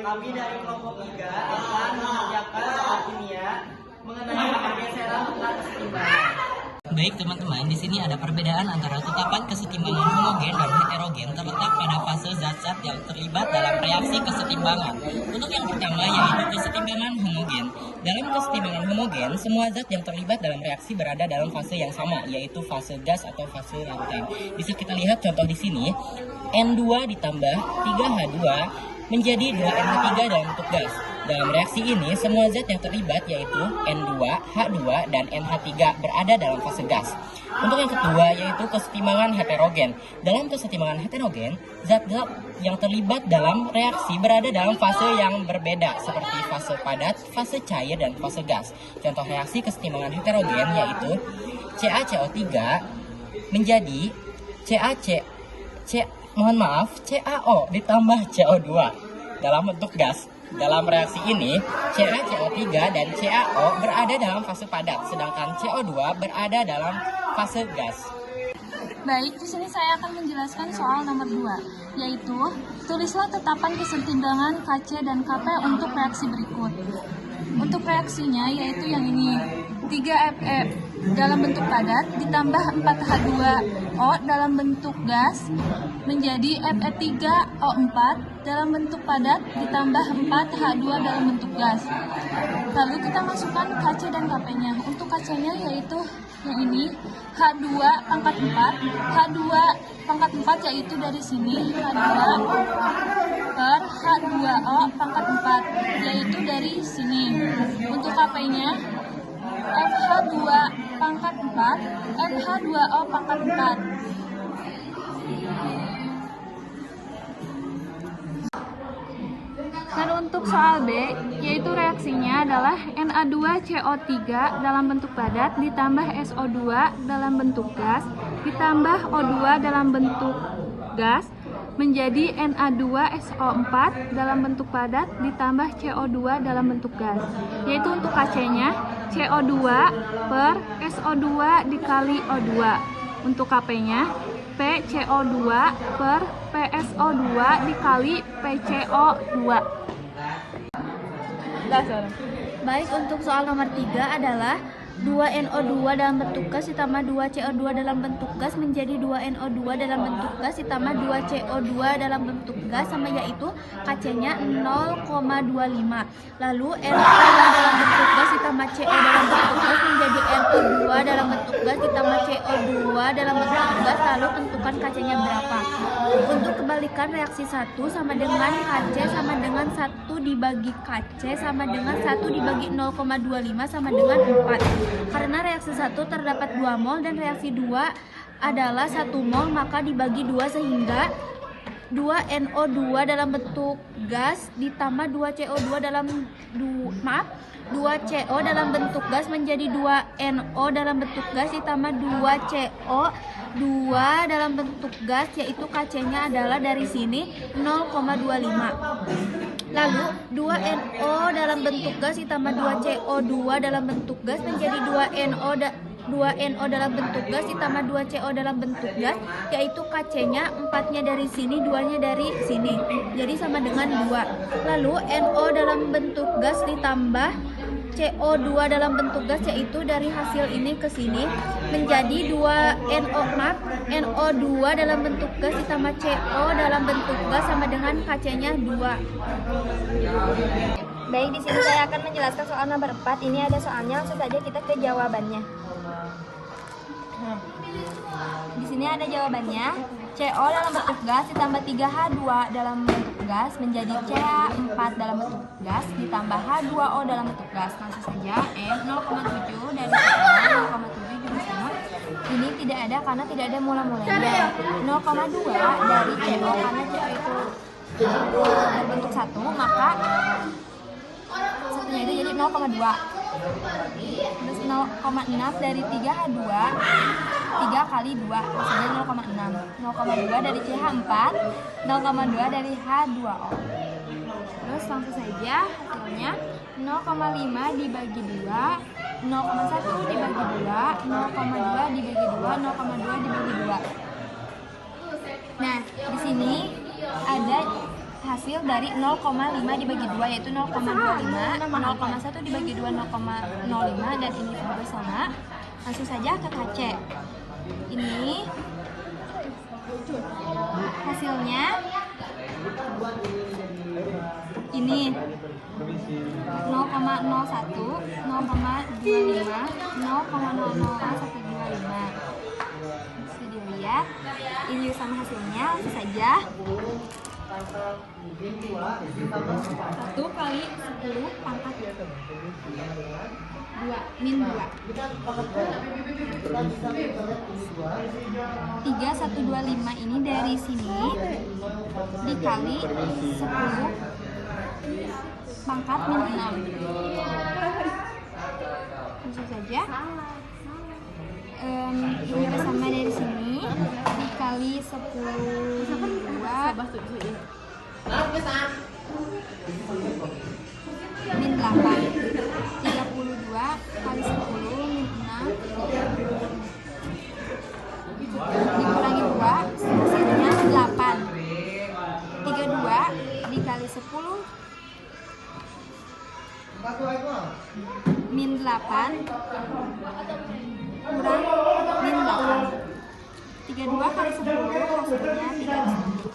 Kami dari kelompok 3 akan mengerjakan soal kimia mengenai pergeseran tentang kesetimbangan. Baik teman-teman, di sini ada perbedaan antara tetapan kesetimbangan homogen dan heterogen terletak pada fase zat-zat yang terlibat dalam reaksi kesetimbangan. Untuk yang pertama yaitu kesetimbangan homogen. Dalam kesetimbangan homogen, semua zat yang terlibat dalam reaksi berada dalam fase yang sama, yaitu fase gas atau fase laten. Bisa kita lihat contoh di sini, N2 ditambah 3H2 menjadi 2NH3 dalam bentuk gas. Dalam reaksi ini, semua zat yang terlibat yaitu N2, H2, dan NH3 berada dalam fase gas. Untuk yang kedua yaitu kesetimbangan heterogen. Dalam kesetimbangan heterogen, zat-zat yang terlibat dalam reaksi berada dalam fase yang berbeda seperti fase padat, fase cair, dan fase gas. Contoh reaksi kesetimbangan heterogen yaitu CaCO3 menjadi CaO ditambah CO2 dalam bentuk gas. Dalam reaksi ini, CaCO3 dan CaO berada dalam fase padat, sedangkan CO2 berada dalam fase gas. Baik, di sini saya akan menjelaskan soal nomor 2, yaitu tulislah tetapan kesetimbangan Kc dan Kp untuk reaksi berikut. Untuk reaksinya yaitu yang ini, 3Fe dalam bentuk padat ditambah 4H2O dalam bentuk gas menjadi Fe3O4 dalam bentuk padat ditambah 4H2 dalam bentuk gas. Lalu kita masukkan Kc dan Kp-nya. Untuk Kc-nya yaitu yang ini, H2 pangkat 4, H2 pangkat 4 yaitu dari sini, H2 per H2O pangkat 4 yaitu dari sini. Untuk Kp-nya FH2 pangkat 4, FH2O pangkat 4. Dan untuk soal B, yaitu reaksinya adalah Na2CO3 dalam bentuk padat ditambah SO2 dalam bentuk gas ditambah O2 dalam bentuk gas menjadi Na2SO4 dalam bentuk padat ditambah CO2 dalam bentuk gas. Yaitu untuk Kc-nya CO2 per SO2 dikali O2. Untuk Kp-nya PCO2 per PSO2 dikali PCO2. Baik, untuk soal nomor 3 adalah 2NO2 dalam bentuk gas ditambah 2CO2 dalam bentuk gas menjadi 2NO2 dalam bentuk gas ditambah 2CO2 dalam bentuk gas sama yaitu Kc-nya 0,25. Lalu NO dalam bentuk gas ditambah CO dalam bentuk gas menjadi NO2 dalam bentuk gas ditambah CO2 dalam bentuk gas, lalu tentukan Kc-nya berapa. Untuk kebalikan reaksi 1 sama dengan Kc sama dengan 1 dibagi Kc sama dengan 1 dibagi 0,25 sama dengan 4. Karena reaksi 1 terdapat 2 mol dan reaksi 2 adalah 1 mol, maka dibagi 2 sehingga 2NO2 dalam bentuk gas ditambah 2CO2 dalam 2CO dalam bentuk gas menjadi 2NO dalam bentuk gas ditambah 2CO2 dalam bentuk gas, yaitu Kc-nya adalah dari sini 0,25. Lalu 2NO dalam bentuk gas ditambah 2CO2 dalam bentuk gas menjadi 2NO dalam bentuk gas ditambah 2CO dalam bentuk gas, yaitu Kc-nya 4-nya dari sini, 2-nya dari sini. Jadi sama dengan 2. Lalu NO dalam bentuk gas ditambah CO2 dalam bentuk gas, yaitu dari hasil ini ke sini menjadi 2NO2 dalam bentuk gas ditambah CO dalam bentuk gas sama dengan Kc-nya 2. Baik, di sini saya akan menjelaskan soal nomor 4. Ini ada soalnya, langsung saja kita ke jawabannya. Di sini ada jawabannya. CO dalam bentuk gas ditambah 3H2 dalam bentuk gas menjadi CH4 dalam bentuk gas ditambah H2O dalam bentuk gas. Langsung saja N 0,7 dari CO 0,7 juga sama. Ini tidak ada karena tidak ada mula-mulanya. 0,2 dari CO karena CO itu berbentuk 1, maka satunya itu jadi 0,2. Terus 0,6 dari 3H2, 3 kali 2 maksudnya 0,6. 0,2 dari CH4, 0,2 dari H2O. Terus langsung saja hasilnya 0,5 dibagi 2, 0,1 dibagi 2, 0,2 dibagi 2, 0,2 dibagi 2. Nah, di sini ada hasil dari 0,5 dibagi 2 yaitu 0,25, 0,1 dibagi 2 0,05 dan ini juga sama. Langsung saja ke KC. Ini hasilnya ini 0,01, 0,25, 0,000125. Bisa dilihat. Ini sama hasilnya. Langsung saja 1 kali 10 pangkat 2 min 2 3125 ini dari sini dikali 10 pangkat min 6. Langsung saja ini bersama dari sini dikali 10 2 min 8, 32 kali 10 min 6 dikurangi 2 hasilnya 8, 32 dikali 10 min 8 kurang min 8, 32 kali 10 hasilnya 31.